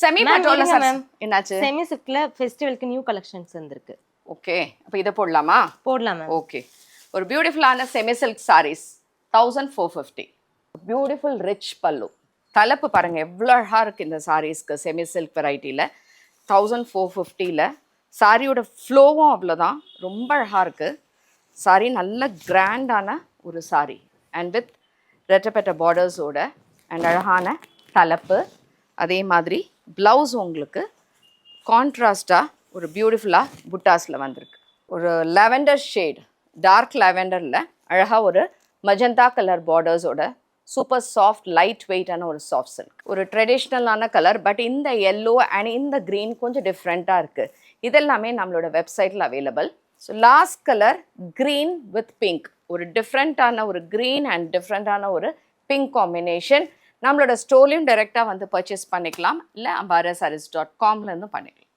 Semi patola sir என்னாச்சு? Semi சில்க்ல ஃபெஸ்டிவலுக்கு new collections வந்திருக்கு. Okay, அப்ப இத போடலாமா? போடலாம் மேம். ஓகே, ஒரு பியூட்டிஃபுல்லான semi silk sarees 1450. Beautiful rich பல்லு. தலைப்பு பாருங்க எவ்வளோ அழகா இருக்கு இந்த சாரீஸ்க்கு. செமி சில்க் வெரைட்டியில் 1450ல சாரியோட ஃப்ளோவும் அவ்வளோதான், ரொம்ப அழகாக இருக்குது. சாரி நல்ல கிராண்டான ஒரு சாரி அண்ட் வித் ரெட்டப்பெட்ட பார்டர்ஸோட அண்ட் அழகான தலைப்பு. அதே மாதிரி ப்ளவுஸ் உங்களுக்கு கான்ட்ராஸ்டாக ஒரு பியூட்டிஃபுல்லாக புட்டாஸில் வந்திருக்கு. ஒரு லாவெண்டர் ஷேட், டார்க் லாவெண்டரில் அழகாக ஒரு மஜந்தா கலர் பார்டர்ஸோட சூப்பர் சாஃப்ட் லைட் வெயிட்டான ஒரு சாஃப்ட் சில்க். ஒரு ட்ரெடிஷ்னலான கலர், பட் இந்த எல்லோ அண்ட் இந்த க்ரீன் கொஞ்சம் டிஃப்ரெண்ட்டாக இருக்குது. இதெல்லாமே நம்மளோட வெப்சைட்டில் available. So last colour green with pink, ஒரு டிஃப்ரெண்ட்டான ஒரு க்ரீன் அண்ட் டிஃப்ரெண்ட்டான ஒரு பிங்க் காம்பினேஷன். நம்மளோட ஸ்டோர்லையும் டைரெக்டாக வந்து பர்ச்சேஸ் பண்ணிக்கலாம், இல்லை ambarasarees.com பண்ணிக்கலாம்.